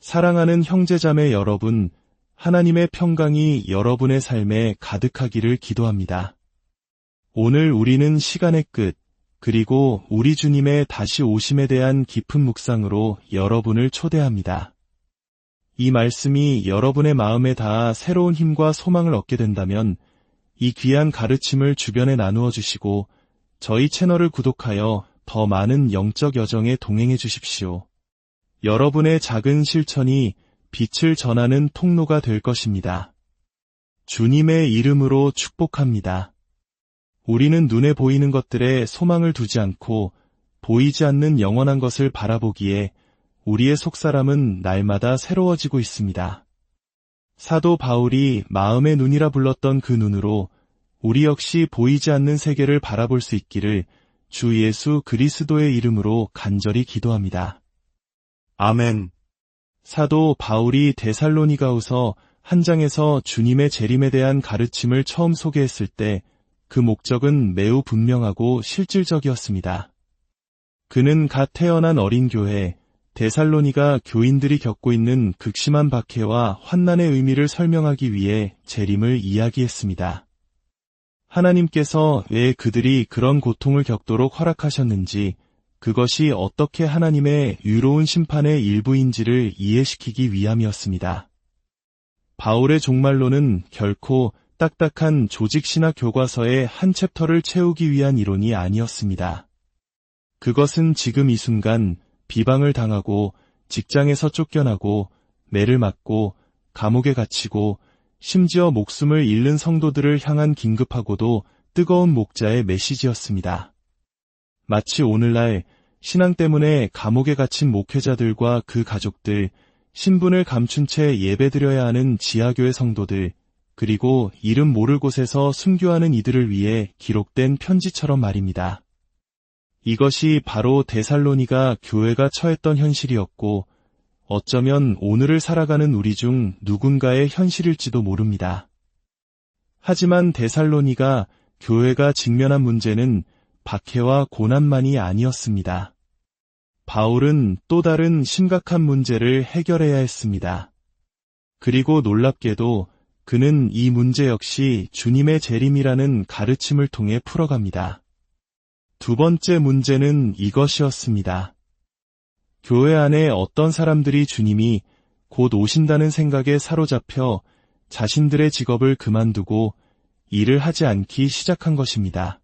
사랑하는 형제자매 여러분, 하나님의 평강이 여러분의 삶에 가득하기를 기도합니다. 오늘 우리는 시간의 끝, 그리고 우리 주님의 다시 오심에 대한 깊은 묵상으로 여러분을 초대합니다. 이 말씀이 여러분의 마음에 닿아 새로운 힘과 소망을 얻게 된다면 이 귀한 가르침을 주변에 나누어 주시고 저희 채널을 구독하여 더 많은 영적 여정에 동행해 주십시오. 여러분의 작은 실천이 빛을 전하는 통로가 될 것입니다. 주님의 이름으로 축복합니다. 우리는 눈에 보이는 것들에 소망을 두지 않고 보이지 않는 영원한 것을 바라보기에 우리의 속사람은 날마다 새로워지고 있습니다. 사도 바울이 마음의 눈이라 불렀던 그 눈으로 우리 역시 보이지 않는 세계를 바라볼 수 있기를 주 예수 그리스도의 이름으로 간절히 기도합니다. 아멘. 사도 바울이 데살로니가후서 한 장에서 주님의 재림에 대한 가르침을 처음 소개했을 때 그 목적은 매우 분명하고 실질적이었습니다. 그는 갓 태어난 어린 교회, 데살로니가 교인들이 겪고 있는 극심한 박해와 환난의 의미를 설명하기 위해 재림을 이야기했습니다. 하나님께서 왜 그들이 그런 고통을 겪도록 허락하셨는지, 그것이 어떻게 하나님의 유로운 심판의 일부인지를 이해시키기 위함이었습니다. 바울의 종말론은 결코 딱딱한 조직신학 교과서의 한 챕터를 채우기 위한 이론이 아니었습니다. 그것은 지금 이 순간 비방을 당하고 직장에서 쫓겨나고 매를 맞고 감옥에 갇히고 심지어 목숨을 잃는 성도들을 향한 긴급하고도 뜨거운 목자의 메시지였습니다. 마치 오늘날 신앙 때문에 감옥에 갇힌 목회자들과 그 가족들, 신분을 감춘 채 예배드려야 하는 지하교회 성도들, 그리고 이름 모를 곳에서 순교하는 이들을 위해 기록된 편지처럼 말입니다. 이것이 바로 데살로니가 교회가 처했던 현실이었고 어쩌면 오늘을 살아가는 우리 중 누군가의 현실일지도 모릅니다. 하지만 데살로니가 교회가 직면한 문제는 박해와 고난만이 아니었습니다. 바울은 또 다른 심각한 문제를 해결해야 했습니다. 그리고 놀랍게도 그는 이 문제 역시 주님의 재림이라는 가르침을 통해 풀어갑니다. 두 번째 문제는 이것이었습니다. 교회 안에 어떤 사람들이 주님이 곧 오신다는 생각에 사로잡혀 자신들의 직업을 그만두고 일을 하지 않기 시작한 것입니다.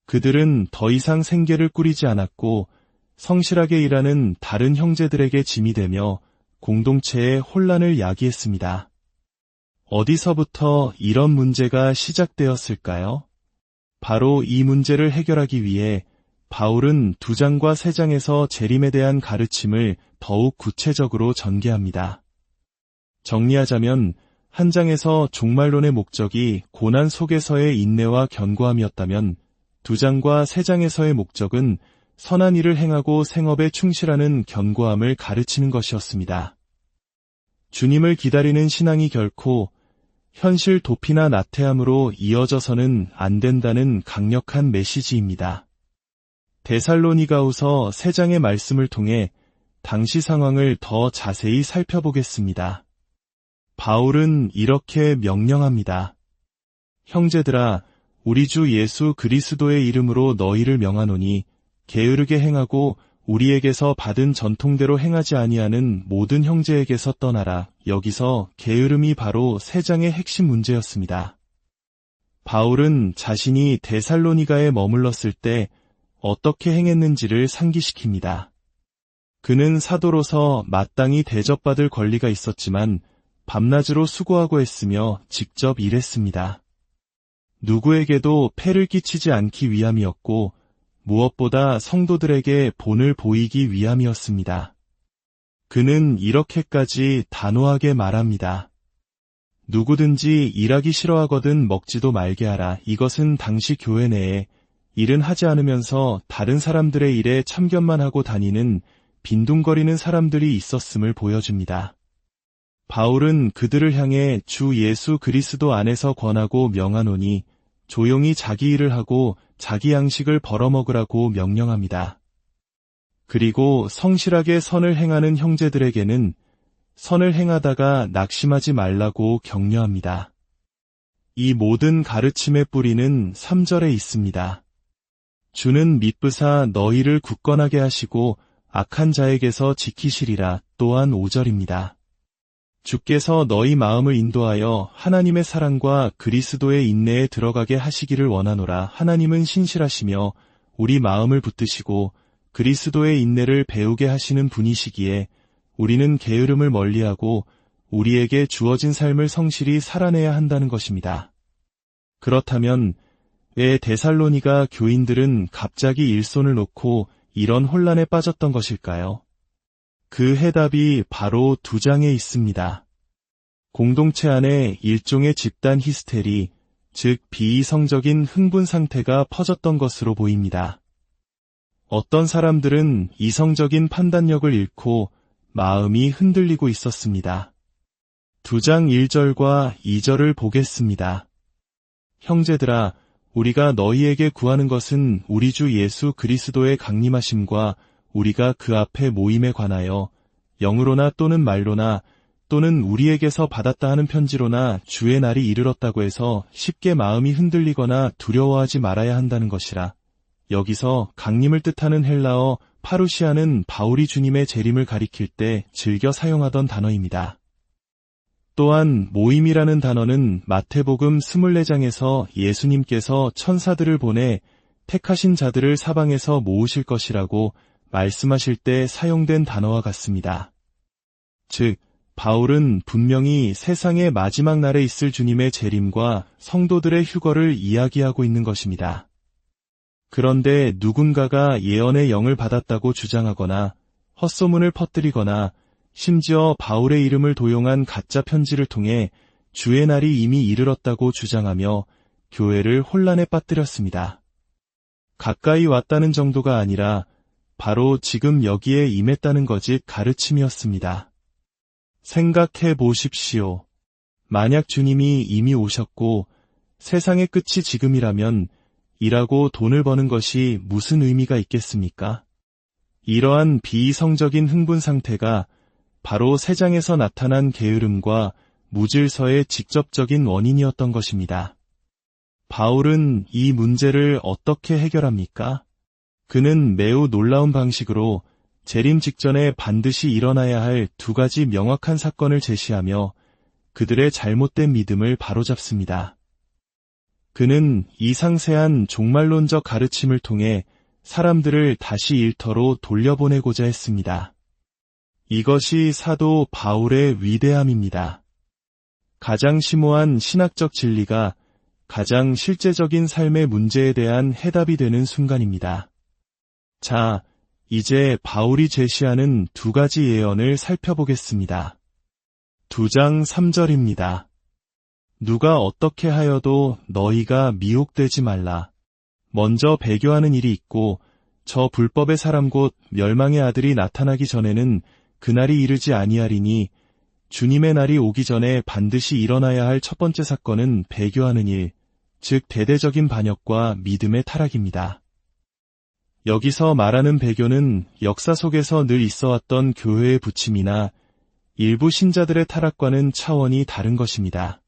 그들은 더 이상 생계를 꾸리지 않았고 성실하게 일하는 다른 형제들에게 짐이 되며 공동체의 혼란을 야기했습니다. 어디서부터 이런 문제가 시작되었을까요? 바로 이 문제를 해결하기 위해 바울은 2장과 3장에서 재림에 대한 가르침을 더욱 구체적으로 전개합니다. 정리하자면 한 장에서 종말론의 목적이 고난 속에서의 인내와 견고함이었다면 2장과 3장에서의 목적은 선한 일을 행하고 생업에 충실하는 견고함을 가르치는 것이었습니다. 주님을 기다리는 신앙이 결코 현실 도피나 나태함으로 이어져서는 안 된다는 강력한 메시지입니다. 데살로니가후서 3장의 말씀을 통해 당시 상황을 더 자세히 살펴보겠습니다. 바울은 이렇게 명령합니다. 형제들아, 우리 주 예수 그리스도의 이름으로 너희를 명하노니 게으르게 행하고 우리에게서 받은 전통대로 행하지 아니하는 모든 형제에게서 떠나라. 여기서 게으름이 바로 3장의 핵심 문제였습니다. 바울은 자신이 데살로니가에 머물렀을 때 어떻게 행했는지를 상기시킵니다. 그는 사도로서 마땅히 대접받을 권리가 있었지만 밤낮으로 수고하고 했으며 직접 일했습니다. 누구에게도 폐를 끼치지 않기 위함이었고 무엇보다 성도들에게 본을 보이기 위함이었습니다. 그는 이렇게까지 단호하게 말합니다. 누구든지 일하기 싫어하거든 먹지도 말게 하라. 이것은 당시 교회 내에 일은 하지 않으면서 다른 사람들의 일에 참견만 하고 다니는 빈둥거리는 사람들이 있었음을 보여줍니다. 바울은 그들을 향해 주 예수 그리스도 안에서 권하고 명하노니 조용히 자기 일을 하고 자기 양식을 벌어먹으라고 명령합니다. 그리고 성실하게 선을 행하는 형제들에게는 선을 행하다가 낙심하지 말라고 격려합니다. 이 모든 가르침의 뿌리는 3절에 있습니다. 주는 미쁘사 너희를 굳건하게 하시고 악한 자에게서 지키시리라. 또한 5절입니다. 주께서 너희 마음을 인도하여 하나님의 사랑과 그리스도의 인내에 들어가게 하시기를 원하노라. 하나님은 신실하시며 우리 마음을 붙드시고 그리스도의 인내를 배우게 하시는 분이시기에 우리는 게으름을 멀리하고 우리에게 주어진 삶을 성실히 살아내야 한다는 것입니다. 그렇다면 왜 데살로니가 교인들은 갑자기 일손을 놓고 이런 혼란에 빠졌던 것일까요? 그 해답이 바로 2장에 있습니다. 공동체 안에 일종의 집단 히스테리, 즉 비이성적인 흥분 상태가 퍼졌던 것으로 보입니다. 어떤 사람들은 이성적인 판단력을 잃고 마음이 흔들리고 있었습니다. 2장 1절과 2절을 보겠습니다. 형제들아, 우리가 너희에게 구하는 것은 우리 주 예수 그리스도의 강림하심과 우리가 그 앞에 모임에 관하여 영으로나 또는 말로나 또는 우리에게서 받았다 하는 편지로나 주의 날이 이르렀다고 해서 쉽게 마음이 흔들리거나 두려워하지 말아야 한다는 것이라. 여기서 강림을 뜻하는 헬라어 파루시아는 바울이 주님의 재림을 가리킬 때 즐겨 사용하던 단어입니다. 또한 모임이라는 단어는 마태복음 24장에서 예수님께서 천사들을 보내 택하신 자들을 사방에서 모으실 것이라고 말씀하실 때 사용된 단어와 같습니다. 즉, 바울은 분명히 세상의 마지막 날에 있을 주님의 재림과 성도들의 휴거를 이야기하고 있는 것입니다. 그런데 누군가가 예언의 영을 받았다고 주장하거나 헛소문을 퍼뜨리거나 심지어 바울의 이름을 도용한 가짜 편지를 통해 주의 날이 이미 이르렀다고 주장하며 교회를 혼란에 빠뜨렸습니다. 가까이 왔다는 정도가 아니라 바로 지금 여기에 임했다는 거짓 가르침이었습니다. 생각해 보십시오. 만약 주님이 이미 오셨고 세상의 끝이 지금이라면 일하고 돈을 버는 것이 무슨 의미가 있겠습니까? 이러한 비이성적인 흥분 상태가 바로 세 장에서 나타난 게으름과 무질서의 직접적인 원인이었던 것입니다. 바울은 이 문제를 어떻게 해결합니까? 그는 매우 놀라운 방식으로 재림 직전에 반드시 일어나야 할 2가지 명확한 사건을 제시하며 그들의 잘못된 믿음을 바로잡습니다. 그는 이 상세한 종말론적 가르침을 통해 사람들을 다시 일터로 돌려보내고자 했습니다. 이것이 사도 바울의 위대함입니다. 가장 심오한 신학적 진리가 가장 실제적인 삶의 문제에 대한 해답이 되는 순간입니다. 자, 이제 바울이 제시하는 2가지 예언을 살펴보겠습니다. 2장 3절입니다. 누가 어떻게 하여도 너희가 미혹되지 말라. 먼저 배교하는 일이 있고 저 불법의 사람 곧 멸망의 아들이 나타나기 전에는 그날이 이르지 아니하리니 주님의 날이 오기 전에 반드시 일어나야 할 첫 번째 사건은 배교하는 일, 즉 대대적인 반역과 믿음의 타락입니다. 여기서 말하는 배교는 역사 속에서 늘 있어왔던 교회의 부침이나 일부 신자들의 타락과는 차원이 다른 것입니다.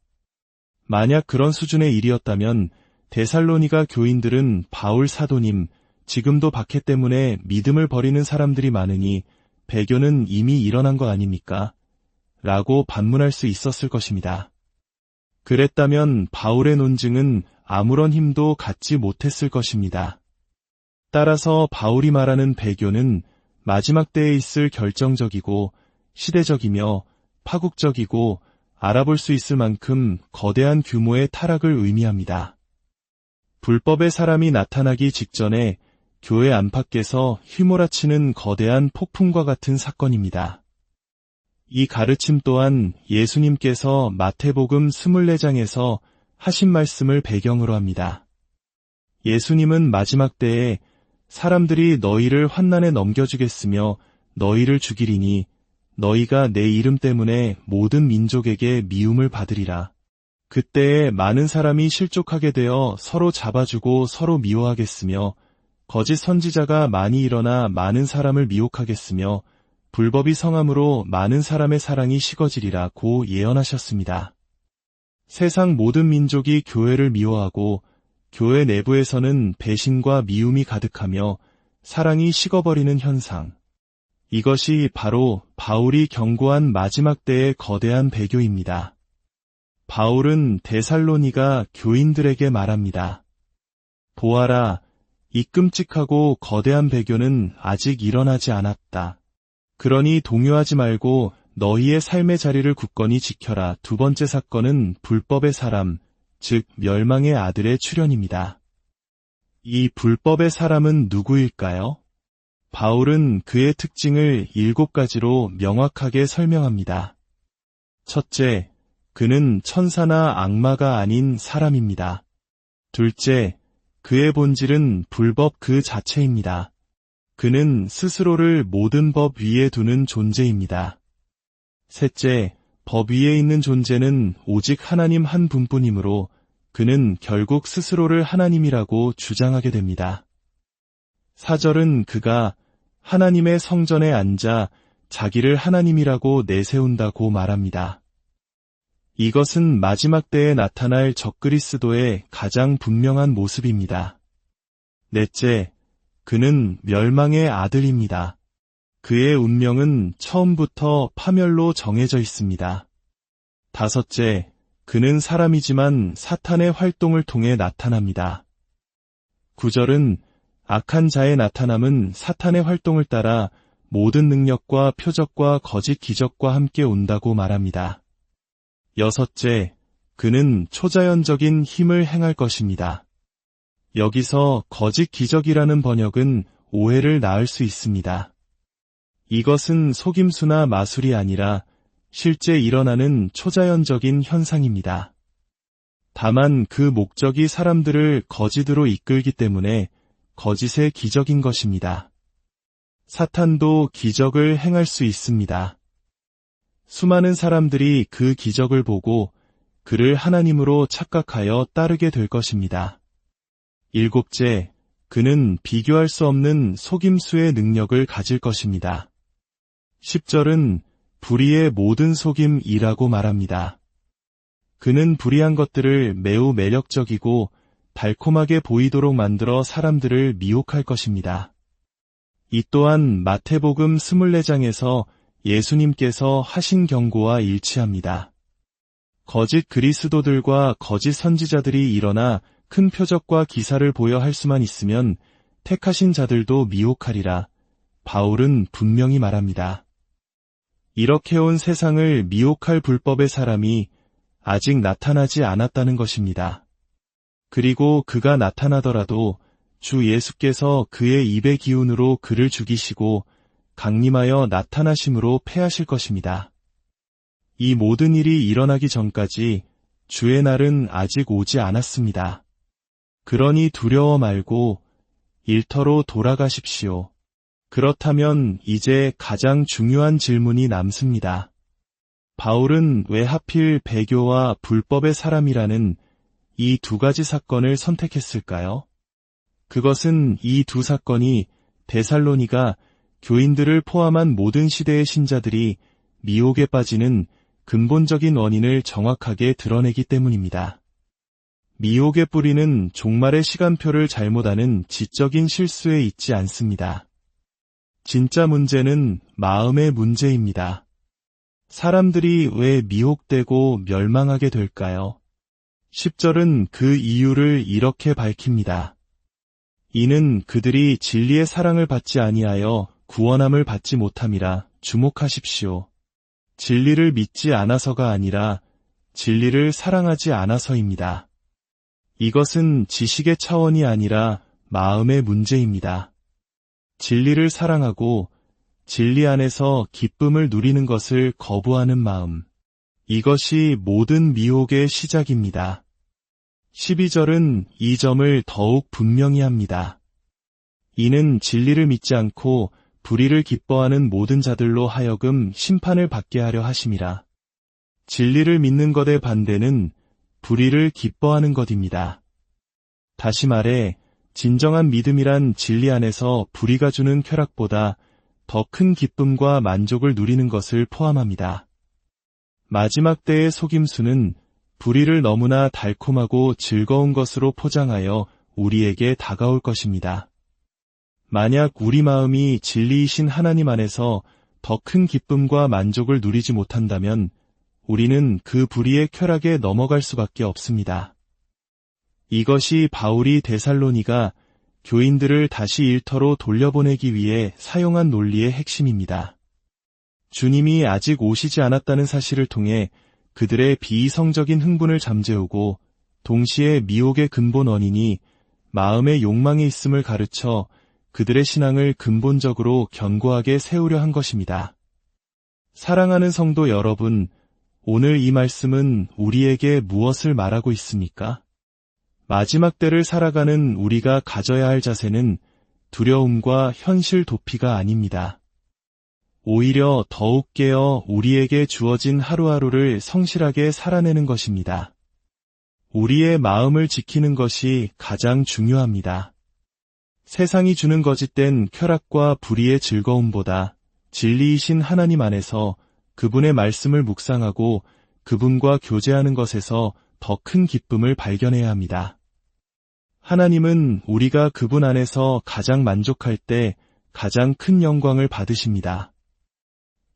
만약 그런 수준의 일이었다면 데살로니가 교인들은 바울 사도님, 지금도 박해 때문에 믿음을 버리는 사람들이 많으니 배교는 이미 일어난 거 아닙니까? 라고 반문할 수 있었을 것입니다. 그랬다면 바울의 논증은 아무런 힘도 갖지 못했을 것입니다. 따라서 바울이 말하는 배교는 마지막 때에 있을 결정적이고 시대적이며 파국적이고 알아볼 수 있을 만큼 거대한 규모의 타락을 의미합니다. 불법의 사람이 나타나기 직전에 교회 안팎에서 휘몰아치는 거대한 폭풍과 같은 사건입니다. 이 가르침 또한 예수님께서 마태복음 24장에서 하신 말씀을 배경으로 합니다. 예수님은 마지막 때에 사람들이 너희를 환난에 넘겨주겠으며 너희를 죽이리니 너희가 내 이름 때문에 모든 민족에게 미움을 받으리라. 그때에 많은 사람이 실족하게 되어 서로 잡아주고 서로 미워하겠으며 거짓 선지자가 많이 일어나 많은 사람을 미혹하겠으며 불법이 성함으로 많은 사람의 사랑이 식어지리라고 예언하셨습니다. 세상 모든 민족이 교회를 미워하고 교회 내부에서는 배신과 미움이 가득하며 사랑이 식어버리는 현상. 이것이 바로 바울이 경고한 마지막 때의 거대한 배교입니다. 바울은 데살로니가 교인들에게 말합니다. 보아라, 이 끔찍하고 거대한 배교는 아직 일어나지 않았다. 그러니 동요하지 말고 너희의 삶의 자리를 굳건히 지켜라. 두 번째 사건은 불법의 사람, 즉 멸망의 아들의 출현입니다. 이 불법의 사람은 누구일까요? 바울은 그의 특징을 7가지로 명확하게 설명합니다. 첫째, 그는 천사나 악마가 아닌 사람입니다. 둘째, 그의 본질은 불법 그 자체입니다. 그는 스스로를 모든 법 위에 두는 존재입니다. 셋째, 법 위에 있는 존재는 오직 하나님 한 분뿐이므로 그는 결국 스스로를 하나님이라고 주장하게 됩니다. 4절은 그가 하나님의 성전에 앉아 자기를 하나님이라고 내세운다고 말합니다. 이것은 마지막 때에 나타날 적그리스도의 가장 분명한 모습입니다. 넷째, 그는 멸망의 아들입니다. 그의 운명은 처음부터 파멸로 정해져 있습니다. 다섯째, 그는 사람이지만 사탄의 활동을 통해 나타납니다. 9절은 악한 자의 나타남은 사탄의 활동을 따라 모든 능력과 표적과 거짓 기적과 함께 온다고 말합니다. 여섯째, 그는 초자연적인 힘을 행할 것입니다. 여기서 거짓 기적이라는 번역은 오해를 낳을 수 있습니다. 이것은 속임수나 마술이 아니라 실제 일어나는 초자연적인 현상입니다. 다만 그 목적이 사람들을 거짓으로 이끌기 때문에 거짓의 기적인 것입니다. 사탄도 기적을 행할 수 있습니다. 수많은 사람들이 그 기적을 보고 그를 하나님으로 착각하여 따르게 될 것입니다. 일곱째, 그는 비교할 수 없는 속임수의 능력을 가질 것입니다. 10절은 불의의 모든 속임이라고 말합니다. 그는 불의한 것들을 매우 매력적이고 달콤하게 보이도록 만들어 사람들을 미혹할 것입니다. 이 또한 마태복음 24장에서 예수님께서 하신 경고와 일치합니다. 거짓 그리스도들과 거짓 선지자들이 일어나 큰 표적과 기사를 보여 할 수만 있으면 택하신 자들도 미혹하리라. 바울은 분명히 말합니다. 이렇게 온 세상을 미혹할 불법의 사람이 아직 나타나지 않았다는 것입니다. 그리고 그가 나타나더라도 주 예수께서 그의 입의 기운으로 그를 죽이시고 강림하여 나타나심으로 패하실 것입니다. 이 모든 일이 일어나기 전까지 주의 날은 아직 오지 않았습니다. 그러니 두려워 말고 일터로 돌아가십시오. 그렇다면 이제 가장 중요한 질문이 남습니다. 바울은 왜 하필 배교와 불법의 사람이라는 이 두 가지 사건을 선택했을까요? 그것은 이 두 사건이 데살로니가 교인들을 포함한 모든 시대의 신자들이 미혹에 빠지는 근본적인 원인을 정확하게 드러내기 때문입니다. 미혹의 뿌리는 종말의 시간표를 잘못 아는 지적인 실수에 있지 않습니다. 진짜 문제는 마음의 문제입니다. 사람들이 왜 미혹되고 멸망하게 될까요? 10절은 그 이유를 이렇게 밝힙니다. 이는 그들이 진리의 사랑을 받지 아니하여 구원함을 받지 못함이라. 주목하십시오. 진리를 믿지 않아서가 아니라 진리를 사랑하지 않아서입니다. 이것은 지식의 차원이 아니라 마음의 문제입니다. 진리를 사랑하고 진리 안에서 기쁨을 누리는 것을 거부하는 마음. 이것이 모든 미혹의 시작입니다. 12절은 이 점을 더욱 분명히 합니다. 이는 진리를 믿지 않고 불의를 기뻐하는 모든 자들로 하여금 심판을 받게 하려 하심이라. 진리를 믿는 것의 반대는 불의를 기뻐하는 것입니다. 다시 말해 진정한 믿음이란 진리 안에서 불의가 주는 쾌락보다 더 큰 기쁨과 만족을 누리는 것을 포함합니다. 마지막 때의 속임수는 불의를 너무나 달콤하고 즐거운 것으로 포장하여 우리에게 다가올 것입니다. 만약 우리 마음이 진리이신 하나님 안에서 더 큰 기쁨과 만족을 누리지 못한다면 우리는 그 불의의 쾌락에 넘어갈 수밖에 없습니다. 이것이 바울이 데살로니가 교인들을 다시 일터로 돌려보내기 위해 사용한 논리의 핵심입니다. 주님이 아직 오시지 않았다는 사실을 통해 그들의 비이성적인 흥분을 잠재우고 동시에 미혹의 근본 원인이 마음의 욕망에 있음을 가르쳐 그들의 신앙을 근본적으로 견고하게 세우려 한 것입니다. 사랑하는 성도 여러분, 오늘 이 말씀은 우리에게 무엇을 말하고 있습니까? 마지막 때를 살아가는 우리가 가져야 할 자세는 두려움과 현실 도피가 아닙니다. 오히려 더욱 깨어 우리에게 주어진 하루하루를 성실하게 살아내는 것입니다. 우리의 마음을 지키는 것이 가장 중요합니다. 세상이 주는 거짓된 쾌락과 불의의 즐거움보다 진리이신 하나님 안에서 그분의 말씀을 묵상하고 그분과 교제하는 것에서 더 큰 기쁨을 발견해야 합니다. 하나님은 우리가 그분 안에서 가장 만족할 때 가장 큰 영광을 받으십니다.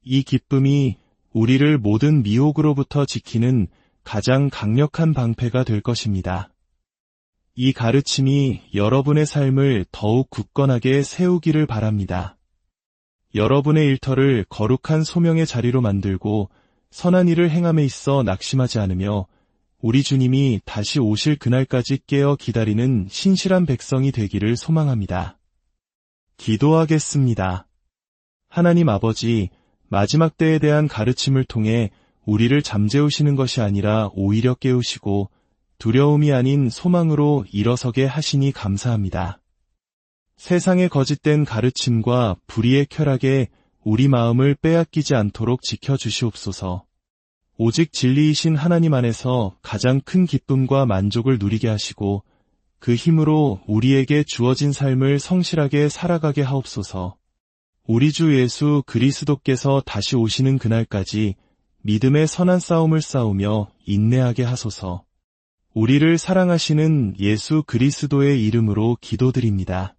이 기쁨이 우리를 모든 미혹으로부터 지키는 가장 강력한 방패가 될 것입니다. 이 가르침이 여러분의 삶을 더욱 굳건하게 세우기를 바랍니다. 여러분의 일터를 거룩한 소명의 자리로 만들고 선한 일을 행함에 있어 낙심하지 않으며 우리 주님이 다시 오실 그날까지 깨어 기다리는 신실한 백성이 되기를 소망합니다. 기도하겠습니다. 하나님 아버지, 마지막 때에 대한 가르침을 통해 우리를 잠재우시는 것이 아니라 오히려 깨우시고 두려움이 아닌 소망으로 일어서게 하시니 감사합니다. 세상의 거짓된 가르침과 불의의 쾌락에 우리 마음을 빼앗기지 않도록 지켜주시옵소서. 오직 진리이신 하나님 안에서 가장 큰 기쁨과 만족을 누리게 하시고 그 힘으로 우리에게 주어진 삶을 성실하게 살아가게 하옵소서. 우리 주 예수 그리스도께서 다시 오시는 그날까지 믿음의 선한 싸움을 싸우며 인내하게 하소서. 우리를 사랑하시는 예수 그리스도의 이름으로 기도드립니다.